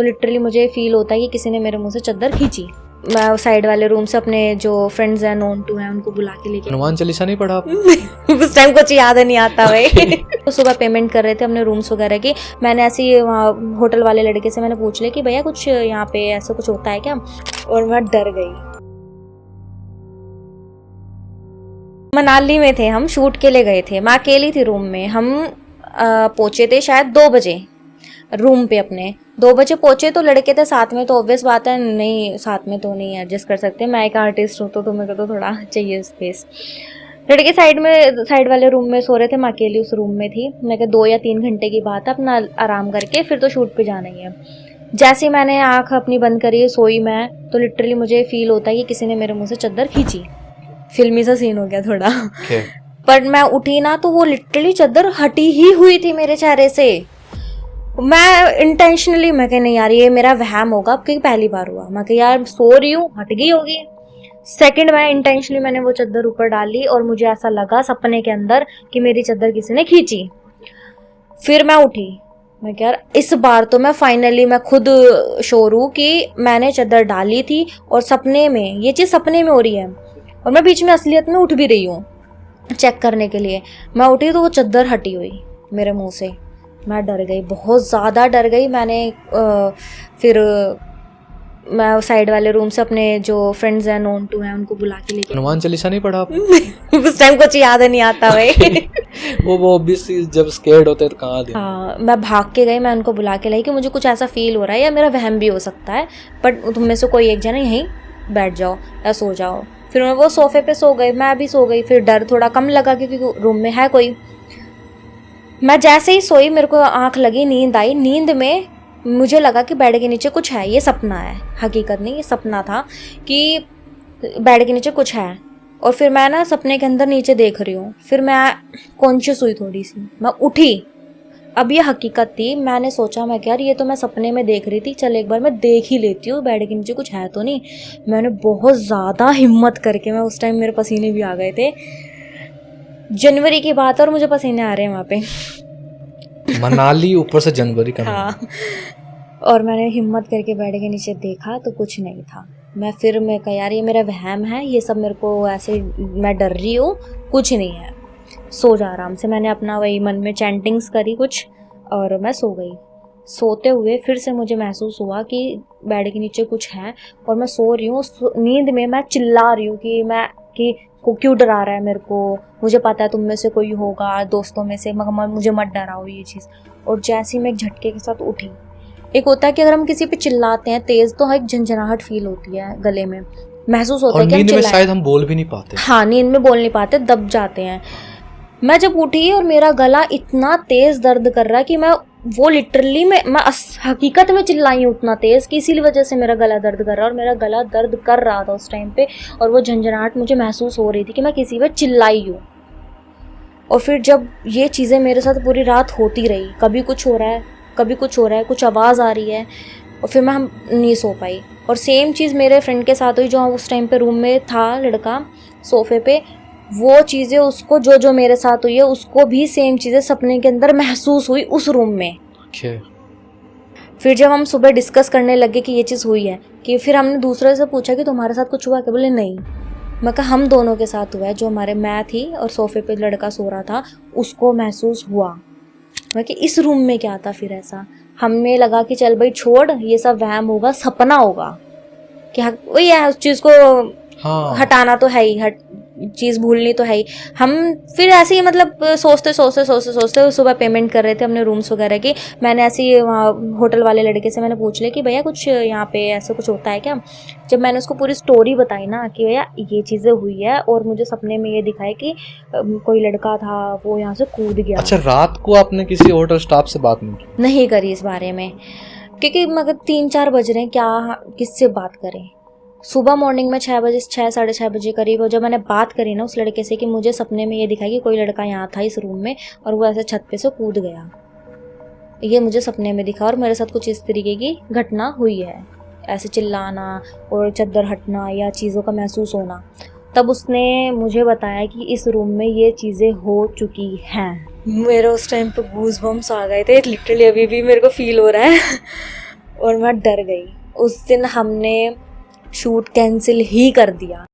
तो लिटरली मुझे फील होता है कि किसी ने मेरे मुंह से चद्दर खींची। मैं साइड वाले रूम से अपने जो फ्रेंड्स हैं, नोन टू हैं, उनको बुला के लेके हनुमान चालीसा नहीं पढ़ा उस टाइम कुछ याद नहीं आता भाई। तो सुबह पेमेंट कर रहे थे अपने रूम्स वगैरह की। मैंने ऐसे ही वहाँ होटल वाले लड़के से मैंने पूछ लिया कि भैया कुछ यहाँ पे ऐसा कुछ होता है क्या, और मैं डर गई। मनाली में थे हम, शूट के लिए गए थे, मैं अकेली थी रूम में। हम पहुंचे थे शायद 2 बजे रूम पे अपने। 2 बजे पहुंचे तो लड़के थे साथ में, तो ऑब्वियस बात है नहीं साथ में तो नहीं एडजस्ट कर सकते। मैं एक आर्टिस्ट हूँ तो मेरे को तो थोड़ा चाहिए स्पेस। लड़के साइड वाले रूम में सो रहे थे, मैं अकेली उस रूम में थी। मैं कहा 2 या 3 घंटे की बात है, अपना आराम करके फिर तो शूट पे जाना ही है। जैसे ही मैंने आँख अपनी बंद करी, सोई मैं, तो लिटरली मुझे फील होता है कि किसी ने मेरे मुंह से चद्दर खींची। फिल्मी सा सीन हो गया थोड़ा। पर मैं उठी ना तो वो लिटरली चद्दर हटी ही हुई थी मेरे चेहरे से। मैं इंटेंशनली मैं कह नहीं यार ये मेरा वहम होगा, क्योंकि पहली बार हुआ। मैं कह यार सो रही हूँ, हट गई होगी। सेकंड मैं इंटेंशनली मैंने वो चद्दर ऊपर डाली और मुझे ऐसा लगा सपने के अंदर कि मेरी चद्दर किसी ने खींची। फिर मैं उठी, मैं कह यार इस बार तो मैं फाइनली मैं खुद श्योर हूँ कि मैंने चद्दर डाली थी और सपने में ये चीज़ सपने में हो रही है, और मैं बीच में असलियत में उठ भी रही हूँ चेक करने के लिए। मैं उठी तो वो चद्दर हटी हुई मेरे मुंह से। मैं डर गई, बहुत ज़्यादा डर गई। मैंने फिर मैं साइड वाले रूम से अपने जो फ्रेंड्स हैं, नोन टू हैं, उनको बुला के लेके हनुमान चालीसा नहीं पढ़ा उस टाइम कुछ याद नहीं आता भाई। वो ऑब्वियसली जब स्कैर्ड होते हैं तो कहाँ दे। हाँ, मैं भाग के गई, मैं उनको बुला के लाई कि मुझे कुछ ऐसा फील हो रहा है या मेरा वहम भी हो सकता है, बट तुम में से कोई एक जना यहीं बैठ जाओ या सो जाओ। फिर मैं वो सोफे पे सो गई, मैं भी सो गई। फिर डर थोड़ा कम लगा क्योंकि रूम में है कोई। मैं जैसे ही सोई मेरे को आंख लगी, नींद आई। नींद में मुझे लगा कि बेड के नीचे कुछ है, ये सपना है, हकीकत नहीं, ये सपना था कि बेड के नीचे कुछ है। और फिर मैं ना सपने के अंदर नीचे देख रही हूँ। फिर मैं कॉन्शियस हुई थोड़ी सी, मैं उठी। अब ये हकीकत थी। मैंने सोचा मैं क्या ये तो मैं सपने में देख रही थी, चल एक बार मैं देख ही लेती हूँ बेड के नीचे कुछ है तो नहीं। मैंने बहुत ज़्यादा हिम्मत करके, मैं उस टाइम मेरे पसीने भी आ गए थे, जनवरी की बात है और मुझे पसीने आ रहे हैं वहाँ पे मनाली ऊपर से जनवरी का। हाँ, और मैंने हिम्मत करके बेड के नीचे देखा तो कुछ नहीं था। मैं कहा यार ये मेरा वहम है, ये सब मेरे को ऐसे मैं डर रही हूँ, कुछ नहीं है, सो जा आराम से। मैंने अपना वही मन में चैंटिंग्स करी कुछ और मैं सो गई। सोते हुए फिर से मुझे महसूस हुआ कि बेड के नीचे कुछ है और मैं सो रही हूँ। नींद में मैं चिल्ला रही हूँ कि को क्यों डरा रहा है मेरे को, मुझे पता है तुम में से कोई होगा, दोस्तों में से, मगर मुझे मत डराओ ये चीज़। और जैसे ही मैं एक झटके के साथ उठी, एक होता है कि अगर हम किसी पे चिल्लाते हैं तेज तो एक झंझनाहट फील होती है गले में, महसूस होता है कि नींद में शायद हम बोल भी नहीं पाते। हाँ, नींद में बोल नहीं पाते, दब जाते हैं। मैं जब उठी और मेरा गला इतना तेज दर्द कर रहा है कि मैं वो लिटरली मैं हकीकत में चिल्लाई हूँ उतना तेज कि इसी वजह से मेरा गला दर्द कर रहा है। और मेरा गला दर्द कर रहा था उस टाइम पे, और वो झंझनाहट मुझे महसूस हो रही थी कि मैं किसी पे चिल्लाई हूँ। और फिर जब ये चीज़ें मेरे साथ पूरी रात होती रही, कभी कुछ हो रहा है, कभी कुछ हो रहा है, कुछ आवाज़ आ रही है, और फिर मैं नहीं सो पाई। और सेम चीज़ मेरे फ्रेंड के साथ हुई जो उस टाइम पे रूम में था लड़का सोफे पे। वो चीज़ें उसको जो मेरे साथ हुई है उसको भी सेम चीज़ें सपने के अंदर महसूस हुई उस रूम में। फिर जब हम सुबह डिस्कस करने लगे कि ये चीज़ हुई है, कि फिर हमने दूसरे से पूछा कि तुम्हारे साथ कुछ हुआ क्या, बोले नहीं। मैं कहा हम दोनों के साथ हुआ है, जो मैं थी और सोफे पे लड़का सो रहा था उसको महसूस हुआ। मैं कि इस रूम में क्या था फिर ऐसा। हमें लगा कि चल भाई छोड़, ये सब वहम होगा, सपना होगा, कि वही है, उस चीज़ को हटाना तो है ही, चीज़ भूलनी तो है ही। हम फिर ऐसे ही मतलब सोचते सुबह पेमेंट कर रहे थे अपने रूम्स वगैरह की। मैंने ऐसे ही वहाँ होटल वाले लड़के से मैंने पूछ लिया कि भैया कुछ यहाँ पे ऐसा कुछ होता है क्या। जब मैंने उसको पूरी स्टोरी बताई ना कि भैया ये चीज़ें हुई है और मुझे सपने में ये दिखाई कि कोई लड़का था वो यहाँ से कूद गया। अच्छा, रात को आपने किसी होटल स्टाफ से बात नहीं करी इस बारे में, क्योंकि मगर 3-4 बज रहे हैं, क्या किससे बात करें। सुबह मॉर्निंग में 6 साढ़े 6 बजे करीब जब मैंने बात करी ना उस लड़के से कि मुझे सपने में ये दिखाई कि कोई लड़का यहाँ था इस रूम में और वो ऐसे छत पे से कूद गया, ये मुझे सपने में दिखा और मेरे साथ कुछ इस तरीके की घटना हुई है, ऐसे चिल्लाना और चद्दर हटना या चीज़ों का महसूस होना। तब उसने मुझे बताया कि इस रूम में ये चीज़ें हो चुकी हैं। मेरे उस टाइम पे गूज़बम्स आ गए थे, लिटरली अभी भी मेरे को फील हो रहा है। और मैं डर गई। उस दिन हमने शूट कैंसिल ही कर दिया।